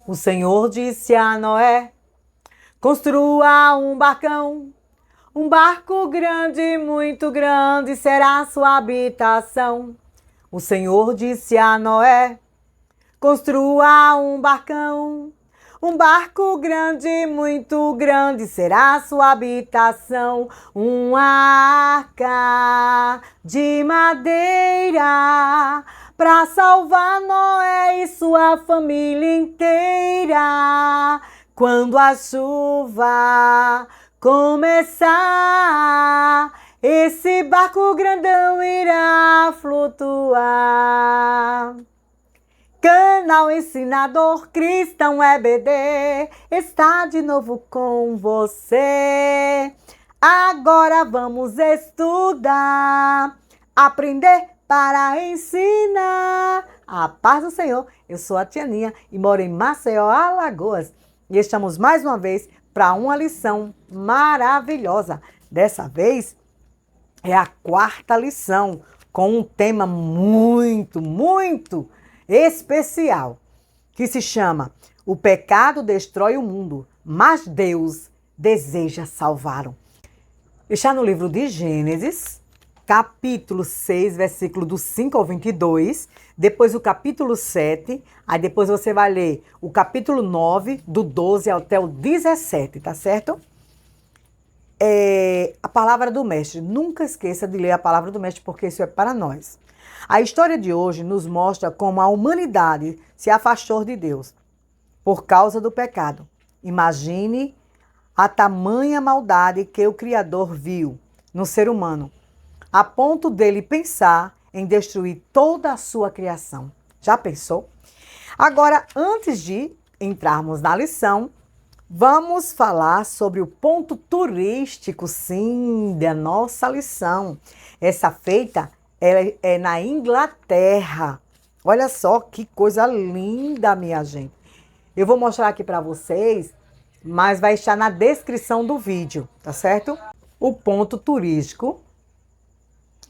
O Senhor disse a Noé: construa um barco grande, muito grande, será a sua habitação. O Senhor disse a Noé: construa um barco grande, muito grande, será a sua habitação. Uma arca de madeira para salvar Noé e sua família inteira. Quando a chuva começar, esse barco grandão irá flutuar. Canal Ensinador Cristão EBD está de novo com você. Agora vamos estudar, aprender para ensinar. A paz do Senhor, eu sou a Tianinha e moro em Maceió, Alagoas. E estamos mais uma vez para uma lição maravilhosa. Dessa vez é a 4ª lição, com um tema muito especial, que se chama O Pecado Destrói o Mundo, mas Deus deseja salvá-lo. Está no livro de Gênesis, capítulo 6, versículo do 5 ao 22, depois o capítulo 7, aí depois você vai ler o capítulo 9, do 12 até o 17, tá certo? A palavra do mestre. Nunca esqueça de ler a palavra do mestre, porque isso é para nós. A história de hoje nos mostra como a humanidade se afastou de Deus por causa do pecado. Imagine a tamanha maldade que o Criador viu no ser humano, a ponto dele pensar em destruir toda a sua criação. Já pensou? Agora, antes de entrarmos na lição, vamos falar sobre o ponto turístico, sim, da nossa lição. Essa feita é na Inglaterra. Olha só que coisa linda, minha gente. Eu vou mostrar aqui para vocês, mas vai estar na descrição do vídeo, tá certo? O ponto turístico.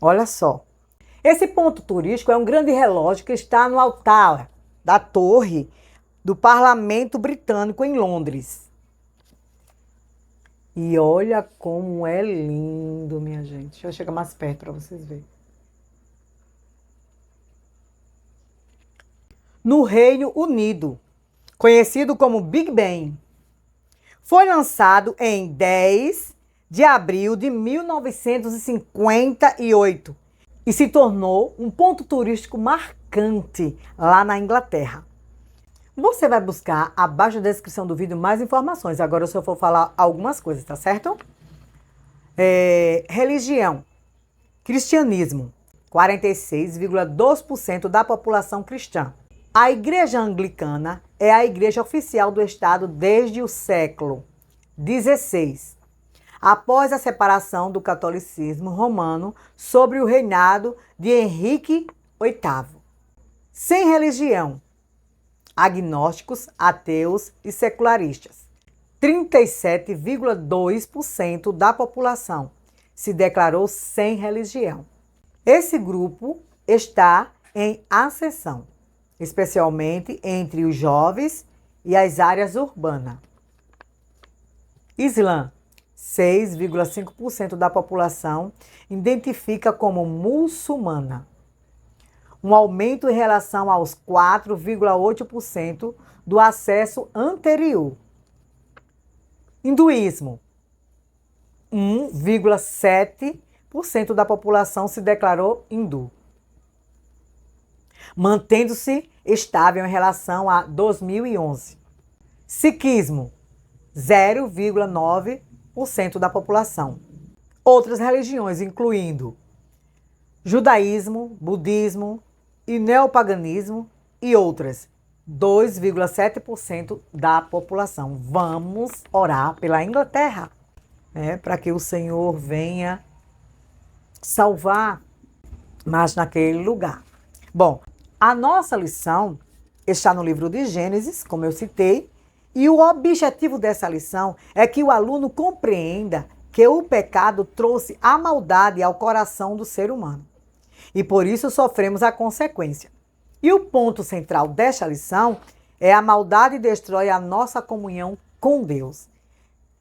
Olha só. Esse ponto turístico é um grande relógio que está no altar da torre do Parlamento Britânico em Londres. E olha como é lindo, minha gente. Deixa eu chegar mais perto para vocês verem. No Reino Unido, conhecido como Big Ben, foi lançado em 10 de abril de 1958 e se tornou um ponto turístico marcante lá na Inglaterra. Você vai buscar abaixo da descrição do vídeo mais informações. Agora eu só vou falar algumas coisas, tá certo? Religião. Cristianismo. 46,2% da população cristã. A Igreja Anglicana é a igreja oficial do Estado desde o século XVI, após a separação do catolicismo romano sob o reinado de Henrique VIII. Sem religião. Agnósticos, ateus e secularistas. 37,2% da população se declarou sem religião. Esse grupo está em ascensão, especialmente entre os jovens e as áreas urbanas. Islã. 6,5% da população identifica como muçulmana. Um aumento em relação aos 4,8% do acesso anterior. Hinduísmo. 1,7% da população se declarou hindu, mantendo-se estável em relação a 2011. Sikhismo. 0,9% da população. Outras religiões, incluindo judaísmo, budismo e neopaganismo e outras, 2,7% da população. Vamos orar pela Inglaterra, para que o Senhor venha salvar mais naquele lugar. Bom, a nossa lição está no livro de Gênesis, como eu citei, e o objetivo dessa lição é que o aluno compreenda que o pecado trouxe a maldade ao coração do ser humano. E por isso sofremos a consequência. E o ponto central desta lição A maldade destrói a nossa comunhão com Deus.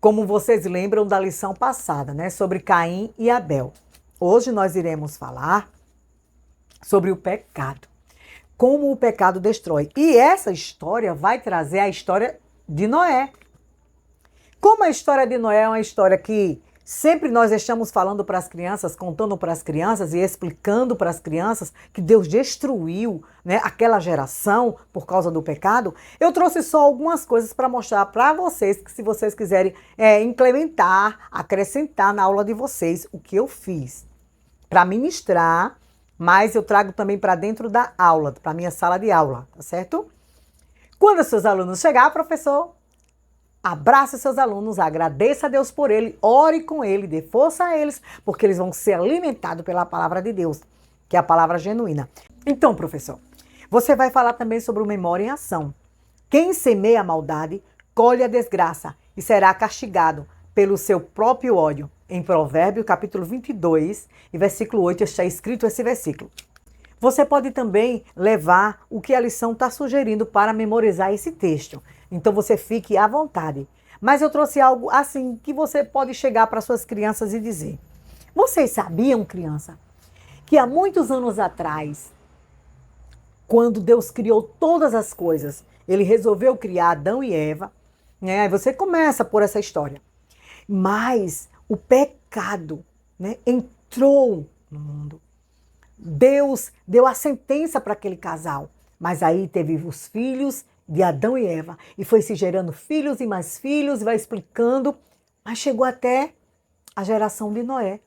Como vocês lembram da lição passada, né? Sobre Caim e Abel. Hoje nós iremos falar sobre o pecado. Como o pecado destrói. E essa história vai trazer a história de Noé. Como a história de Noé é uma história que sempre nós estamos falando para as crianças, contando para as crianças e explicando para as crianças que Deus destruiu, né, aquela geração por causa do pecado, eu trouxe só algumas coisas para mostrar para vocês, que se vocês quiserem implementar, acrescentar na aula de vocês o que eu fiz para ministrar, mas eu trago também para dentro da aula, para minha sala de aula, tá certo? Quando os seus alunos chegar, professor, abrace seus alunos, agradeça a Deus por ele, ore com ele, dê força a eles, porque eles vão ser alimentados pela palavra de Deus, que é a palavra genuína. Então, professor, você vai falar também sobre o memória em ação. Quem semeia a maldade, colhe a desgraça e será castigado pelo seu próprio ódio. Em Provérbios, capítulo 22, e versículo 8, está escrito esse versículo. Você pode também levar o que a lição está sugerindo para memorizar esse texto. Então você fique à vontade. Mas eu trouxe algo assim que você pode chegar para suas crianças e dizer. Vocês sabiam, criança, que há muitos anos atrás, quando Deus criou todas as coisas, ele resolveu criar Adão e Eva, né? Aí você começa por essa história. Mas o pecado, né, entrou no mundo. Deus deu a sentença para aquele casal. Mas aí teve os filhos de Adão e Eva. E foi se gerando filhos e mais filhos, vai explicando. Mas chegou até a geração de Noé.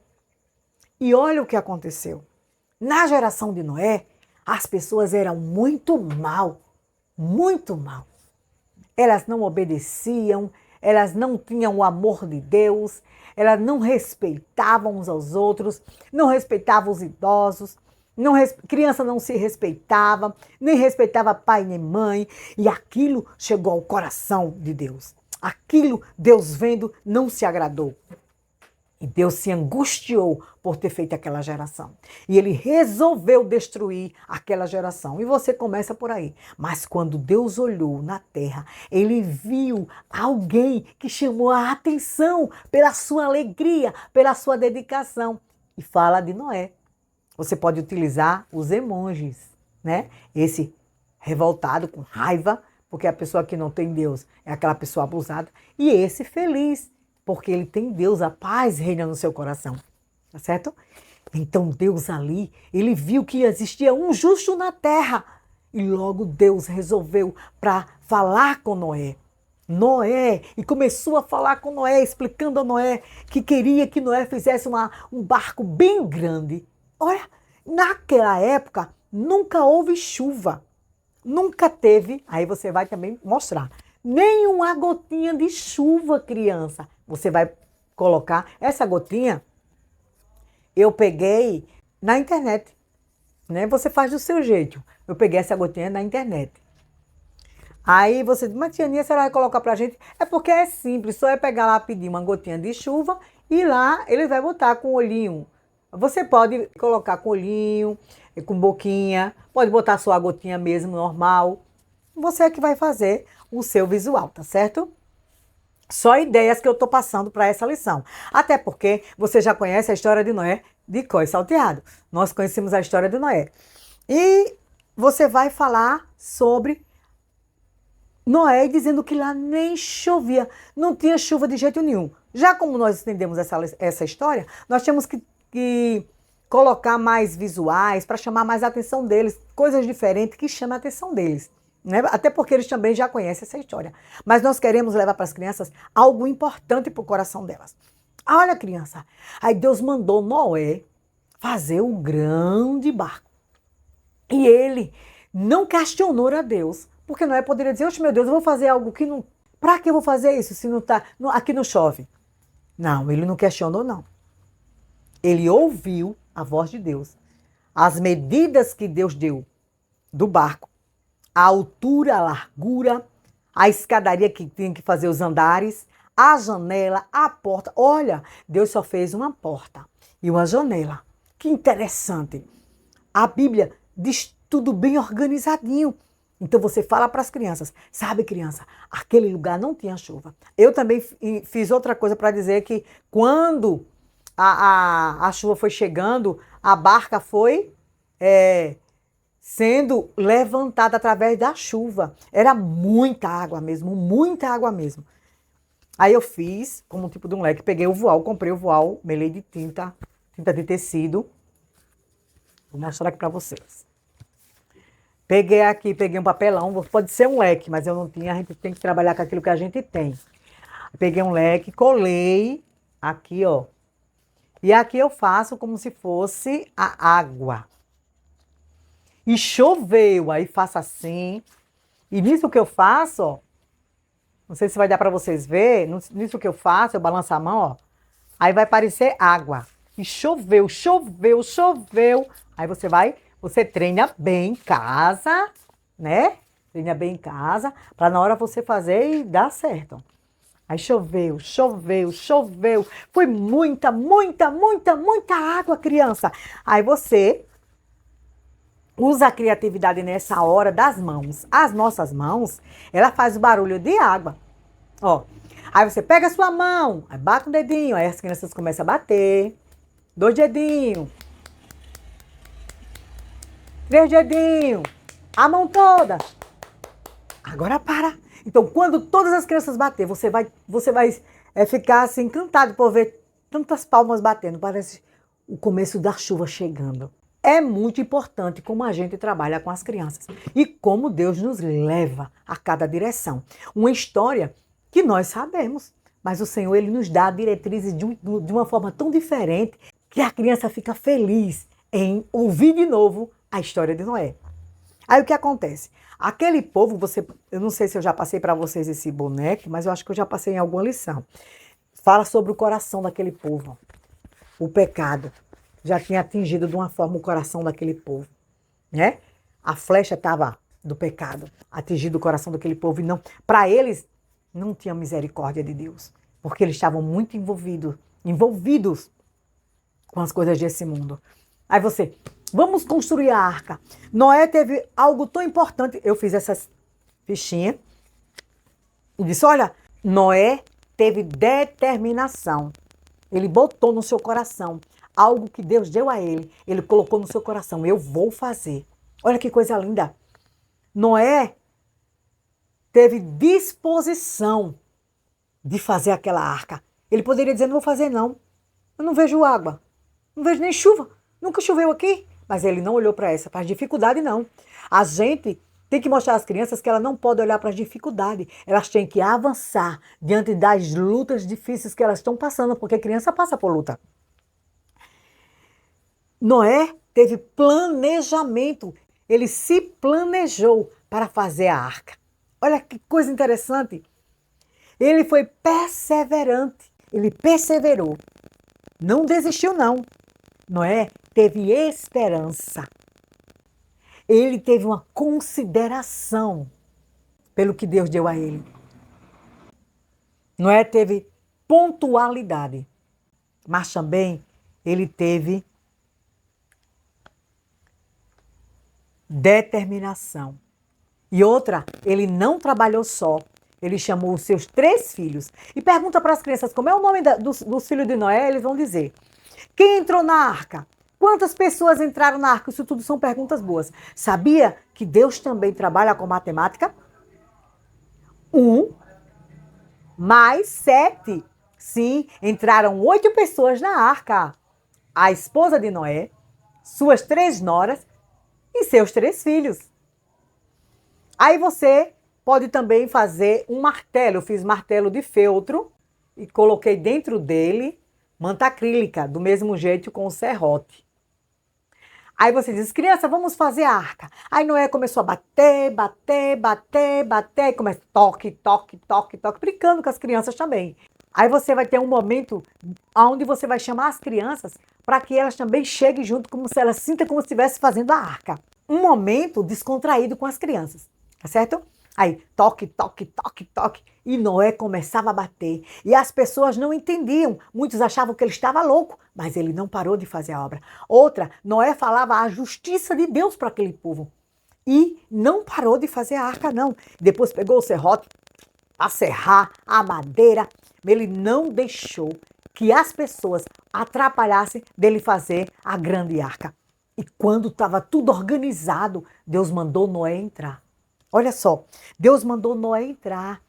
E olha o que aconteceu. Na geração de Noé, as pessoas eram muito mal. Muito mal. Elas não obedeciam, elas não tinham o amor de Deus, elas não respeitavam uns aos outros, não respeitavam os idosos, criança não se respeitava, nem respeitava pai nem mãe, e aquilo chegou ao coração de Deus. Aquilo, Deus vendo, não se agradou. E Deus se angustiou por ter feito aquela geração. E ele resolveu destruir aquela geração. E você começa por aí. Mas quando Deus olhou na terra, ele viu alguém que chamou a atenção pela sua alegria, pela sua dedicação. E fala de Noé. Você pode utilizar os emojis, né? Esse revoltado, com raiva, porque a pessoa que não tem Deus é aquela pessoa abusada. E esse feliz, porque ele tem Deus, a paz reina no seu coração, tá certo? Então Deus ali, ele viu que existia um justo na terra e logo Deus resolveu para falar com Noé. E começou a falar com Noé, explicando a Noé que queria que Noé fizesse um barco bem grande. Olha, naquela época nunca houve chuva, nunca teve, aí você vai também mostrar, nem uma gotinha de chuva, criança. Você vai colocar essa gotinha, eu peguei na internet, né? Você faz do seu jeito. Eu peguei essa gotinha na internet. Aí você diz, mas Tianinha, você vai colocar pra gente? É porque é simples, só é pegar lá, pedir uma gotinha de chuva e lá ele vai botar com olhinho. Você pode colocar com olhinho, com boquinha, pode botar só a gotinha mesmo, normal. Você é que vai fazer o seu visual, tá certo? Só ideias que eu estou passando para essa lição. Até porque você já conhece a história de Noé de cor e salteado. Nós conhecemos a história de Noé. E você vai falar sobre Noé dizendo que lá nem chovia. Não tinha chuva de jeito nenhum. Já como nós entendemos essa história, nós temos que colocar mais visuais para chamar mais a atenção deles. Coisas diferentes que chamam a atenção deles. Né? Até porque eles também já conhecem essa história. Mas nós queremos levar para as crianças algo importante para o coração delas. Olha, criança, aí Deus mandou Noé fazer um grande barco. E ele não questionou a Deus. Porque Noé poderia dizer, oxe, meu Deus, eu vou fazer algo que não... Para que eu vou fazer isso se não tá, aqui não chove? Não, ele não questionou, não. Ele ouviu a voz de Deus. As medidas que Deus deu do barco. A altura, a largura, a escadaria que tinha que fazer os andares, a janela, a porta. Olha, Deus só fez uma porta e uma janela. Que interessante. A Bíblia diz tudo bem organizadinho. Então você fala para as crianças, sabe, criança, aquele lugar não tinha chuva. Eu também fiz outra coisa para dizer que quando a chuva foi chegando, a barca foi sendo levantada através da chuva. Era muita água mesmo, muita água mesmo. Aí eu fiz, como um tipo de um leque, peguei o voal, comprei o voal, melei de tinta de tecido. Vou mostrar aqui para vocês. Peguei aqui, peguei um papelão, pode ser um leque, mas eu não tinha, a gente tem que trabalhar com aquilo que a gente tem. Peguei um leque, colei aqui, ó. E aqui eu faço como se fosse a água. E choveu, aí faço assim. E nisso que eu faço, ó, não sei se vai dar para vocês verem, nisso que eu faço, eu balanço a mão, ó. Aí vai parecer água. E choveu, choveu, choveu. Aí você treina bem em casa, né? Treina bem em casa, para na hora você fazer e dar certo. Aí choveu, choveu, choveu. Foi muita, muita, muita, muita água, criança. Aí você usa a criatividade nessa hora das mãos. As nossas mãos, ela faz o barulho de água. Ó. Aí você pega a sua mão, aí bate um dedinho, aí as crianças começam a bater. 2 dedinhos. 3 dedinhos. A mão toda. Agora para. Então, quando todas as crianças bater, você vai ficar assim encantado por ver tantas palmas batendo. Parece o começo da chuva chegando. É muito importante como a gente trabalha com as crianças e como Deus nos leva a cada direção. Uma história que nós sabemos, mas o Senhor ele nos dá diretrizes de uma forma tão diferente que a criança fica feliz em ouvir de novo a história de Noé. Aí o que acontece? Aquele povo, eu não sei se eu já passei para vocês esse boneco, mas eu acho que eu já passei em alguma lição. Fala sobre o coração daquele povo. O pecado já tinha atingido de uma forma o coração daquele povo, né? A flecha estava do pecado, atingindo o coração daquele povo e não, para eles não tinha misericórdia de Deus, porque eles estavam muito envolvidos com as coisas desse mundo. Aí vamos construir a arca. Noé teve algo tão importante. Eu fiz essas fichinhas e disse, olha, Noé teve determinação. Ele botou no seu coração algo que Deus deu a ele. Ele colocou no seu coração, eu vou fazer. Olha que coisa linda. Noé teve disposição de fazer aquela arca. Ele poderia dizer, não vou fazer não. Eu não vejo água. Não vejo nem chuva. Nunca choveu aqui. Mas ele não olhou para essa, para as dificuldades, não. A gente tem que mostrar às crianças que ela não pode olhar para as dificuldades. Elas têm que avançar diante das lutas difíceis que elas estão passando, porque a criança passa por luta. Noé teve planejamento. Ele se planejou para fazer a arca. Olha que coisa interessante. Ele foi perseverante. Ele perseverou. Não desistiu, não. Noé teve esperança. Ele teve uma consideração pelo que Deus deu a ele. Noé teve pontualidade, mas também ele teve determinação. E outra, ele não trabalhou só. Ele chamou os seus 3 filhos. E pergunta para as crianças como é o nome dos filhos de Noé, eles vão dizer. Quem entrou na arca? Quantas pessoas entraram na arca? Isso tudo são perguntas boas. Sabia que Deus também trabalha com matemática? 1 mais 7. Sim, entraram 8 pessoas na arca. A esposa de Noé, suas 3 noras e seus 3 filhos. Aí você pode também fazer um martelo. Eu fiz martelo de feltro e coloquei dentro dele manta acrílica, do mesmo jeito com o serrote. Aí você diz, criança, vamos fazer a arca. Aí Noé começou a bater, e começa toque, toque, toque, toque, brincando com as crianças também. Aí você vai ter um momento onde você vai chamar as crianças para que elas também cheguem junto, como se elas sintam como se estivesse fazendo a arca. Um momento descontraído com as crianças, tá certo? Aí, toque, toque, toque, toque. E Noé começava a bater. E as pessoas não entendiam. Muitos achavam que ele estava louco, mas ele não parou de fazer a obra. Outra, Noé falava a justiça de Deus para aquele povo. E não parou de fazer a arca, não. Depois pegou o serrote, a serrar, a madeira. Ele não deixou que as pessoas atrapalhassem dele fazer a grande arca. E quando estava tudo organizado, Deus mandou Noé entrar. Olha só, Deus mandou Noé entrar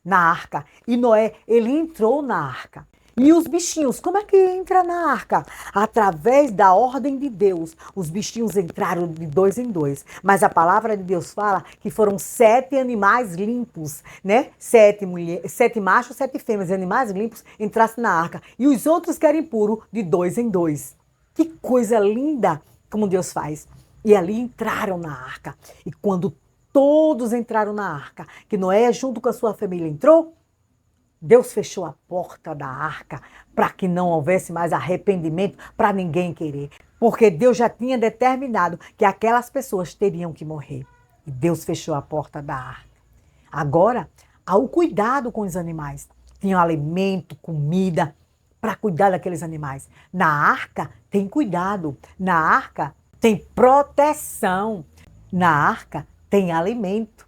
na arca. E Noé, ele entrou na arca. E os bichinhos, como é que entra na arca? Através da ordem de Deus. Os bichinhos entraram de 2 em 2. Mas a palavra de Deus fala que foram 7 animais limpos, né? 7 machos, 7 fêmeas, animais limpos entrassem na arca. E os outros que eram impuros, de 2 em 2. Que coisa linda como Deus faz. E ali entraram na arca. E quando todos entraram na arca, que Noé junto com a sua família entrou, Deus fechou a porta da arca para que não houvesse mais arrependimento para ninguém querer. Porque Deus já tinha determinado que aquelas pessoas teriam que morrer. E Deus fechou a porta da arca. Agora, há o cuidado com os animais. Tinha alimento, comida para cuidar daqueles animais. Na arca tem cuidado. Na arca tem proteção. Na arca tem alimento,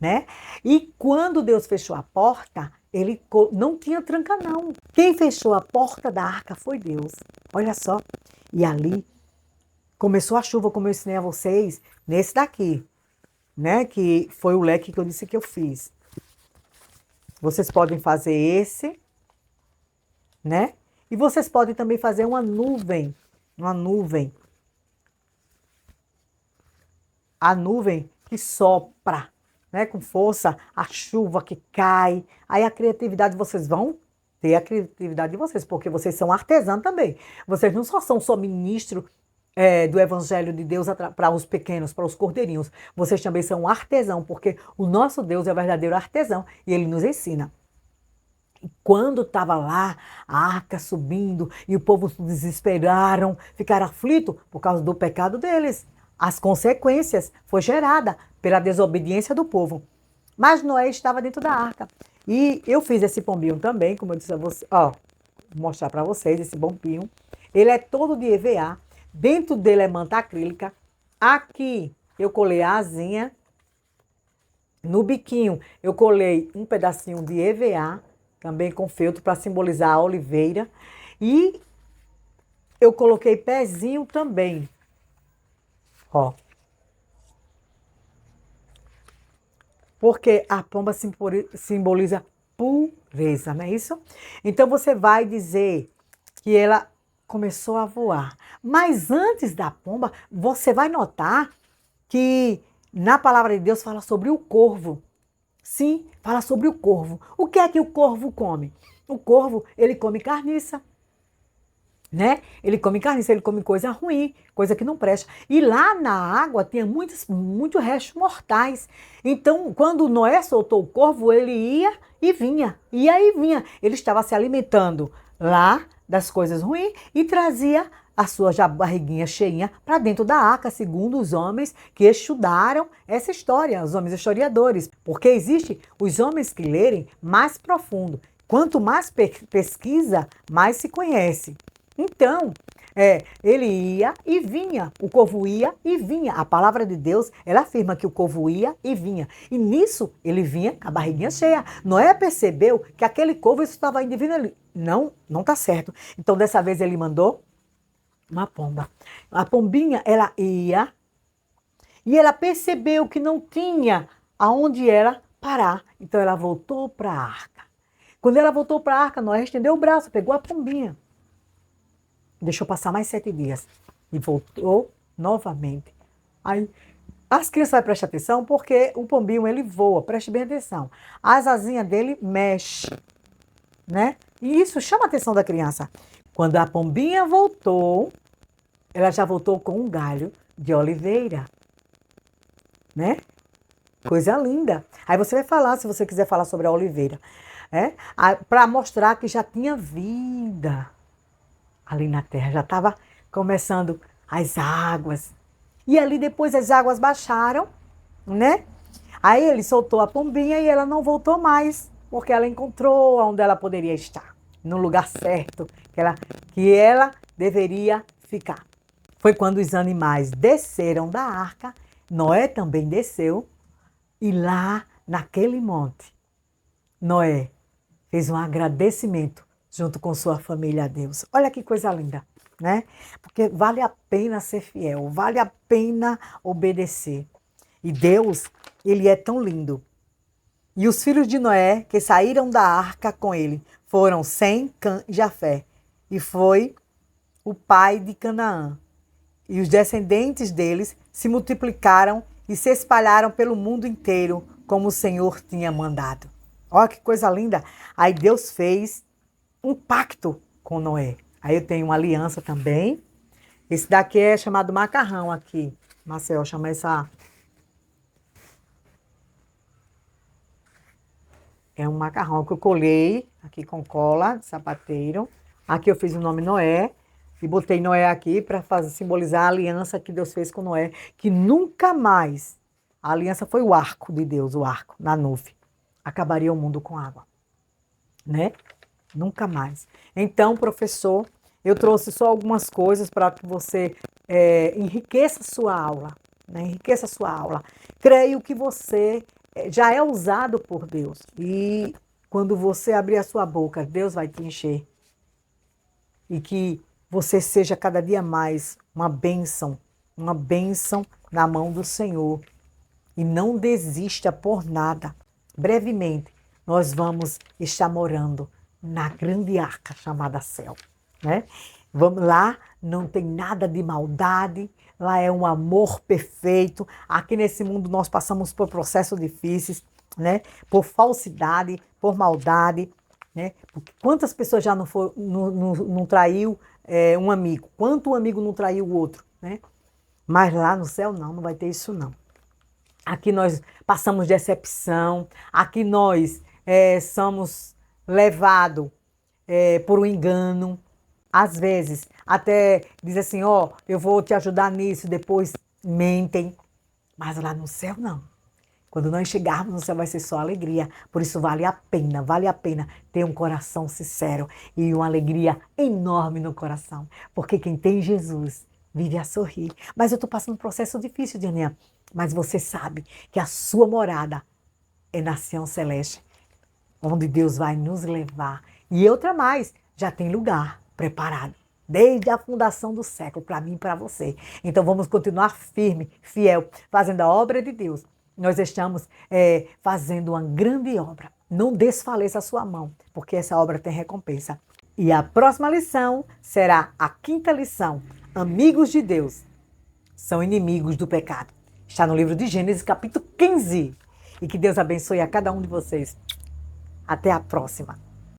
né? E quando Deus fechou a porta, ele não tinha tranca, não. Quem fechou a porta da arca foi Deus. Olha só. E ali começou a chuva, como eu ensinei a vocês, nesse daqui, né? Que foi o leque que eu disse que eu fiz. Vocês podem fazer esse, né? E vocês podem também fazer uma nuvem. Uma nuvem. A nuvem que sopra, né, com força, a chuva que cai. Aí a criatividade, vocês vão ter a criatividade de vocês, porque vocês são artesãos também. Vocês não só ministros do Evangelho de Deus para os pequenos, para os cordeirinhos. Vocês também são artesãos, porque o nosso Deus é o verdadeiro artesão e ele nos ensina. E quando estava lá, a arca subindo e o povo se desesperaram, ficaram aflitos por causa do pecado deles. As consequências foi gerada pela desobediência do povo. Mas Noé estava dentro da arca. E eu fiz esse pombinho também, como eu disse a vocês. Ó, vou mostrar para vocês esse pombinho. Ele é todo de EVA. Dentro dele é manta acrílica. Aqui eu colei a asinha. No biquinho eu colei um pedacinho de EVA, também com feltro, para simbolizar a oliveira. E eu coloquei pezinho também. Ó. Porque a pomba simboliza pureza, não é isso? Então você vai dizer que ela começou a voar. Mas antes da pomba, você vai notar que na palavra de Deus fala sobre o corvo. Sim, fala sobre o corvo. O que é que o corvo come? O corvo, ele come carniça. Né? Ele come carniça, ele come coisa ruim, coisa que não presta. E lá na água tinha muitos restos mortais. Então, quando Noé soltou o corvo, ele ia e vinha. Ia e vinha. Ele estava se alimentando lá das coisas ruins e trazia a sua barriguinha cheinha para dentro da arca, segundo os homens que estudaram essa história, os homens historiadores. Porque existe os homens que lerem mais profundo. Quanto mais pesquisa, mais se conhece. Então, ele ia e vinha, o corvo ia e vinha. A palavra de Deus, ela afirma que o corvo ia e vinha. E nisso, ele vinha com a barriguinha cheia. Noé percebeu que aquele corvo estava indo e vindo ali. Não está certo. Então, dessa vez, ele mandou uma pomba. A pombinha, ela ia e ela percebeu que não tinha aonde ela parar. Então, ela voltou para a arca. Quando ela voltou para a arca, Noé estendeu o braço, pegou a pombinha. Deixou passar mais 7 dias. E voltou novamente. Aí, as crianças vão prestar atenção porque o pombinho, ele voa. Preste bem atenção. As asinhas dele mexem, né? E isso chama a atenção da criança. Quando a pombinha voltou, ela já voltou com um galho de oliveira. Né? Coisa linda. Aí você vai falar, se você quiser falar sobre a oliveira. Para mostrar que já tinha vida ali na terra, já estava começando as águas. E ali depois as águas baixaram, né? Aí ele soltou a pombinha e ela não voltou mais, porque ela encontrou onde ela poderia estar, no lugar certo que ela deveria ficar. Foi quando os animais desceram da arca, Noé também desceu e lá naquele monte, Noé fez um agradecimento junto com sua família a Deus. Olha que coisa linda, né? Porque vale a pena ser fiel, vale a pena obedecer. E Deus, ele é tão lindo. E os filhos de Noé que saíram da arca com ele foram Sem, Cã e Jafé. E foi o pai de Canaã. E os descendentes deles se multiplicaram e se espalharam pelo mundo inteiro, como o Senhor tinha mandado. Olha que coisa linda! Aí Deus fez um pacto com Noé. Aí eu tenho uma aliança também. Esse daqui é chamado macarrão aqui. Marcel, chama essa... É um macarrão que eu colei aqui com cola de sapateiro. Aqui eu fiz o nome Noé e botei Noé aqui para simbolizar a aliança que Deus fez com Noé, que nunca mais, a aliança foi o arco de Deus, o arco na nuvem, acabaria o mundo com água, né? Nunca mais. Então, professor, eu trouxe só algumas coisas para que você enriqueça a sua aula, né? Enriqueça a sua aula. Creio que você já é usado por Deus. E quando você abrir a sua boca, Deus vai te encher. E que você seja cada dia mais uma bênção na mão do Senhor. E não desista por nada. Brevemente, nós vamos estar morando na grande arca chamada céu, né? Vamos lá, não tem nada de maldade, lá é um amor perfeito. Aqui nesse mundo nós passamos por processos difíceis, né? Por falsidade, por maldade, né? Porque quantas pessoas já não traiu um amigo? Quanto um amigo não traiu o outro, né? Mas lá no céu não vai ter isso não. Aqui nós passamos decepção, aqui nós somos levados por um engano. Às vezes, até diz assim, ó, eu vou te ajudar nisso, depois mentem. Mas lá no céu, não. Quando nós chegarmos no céu, vai ser só alegria. Por isso, vale a pena ter um coração sincero e uma alegria enorme no coração. Porque quem tem Jesus vive a sorrir. Mas eu estou passando um processo difícil, Dianinha. Mas você sabe que a sua morada é na Sião Celeste, onde Deus vai nos levar. E outra mais, já tem lugar preparado, desde a fundação do século, para mim e para você. Então vamos continuar firme, fiel, fazendo a obra de Deus. Nós estamos fazendo uma grande obra. Não desfaleça a sua mão, porque essa obra tem recompensa. E a próxima lição será a 5ª lição. Amigos de Deus são inimigos do pecado. Está no livro de Gênesis, capítulo 15. E que Deus abençoe a cada um de vocês. Até a próxima.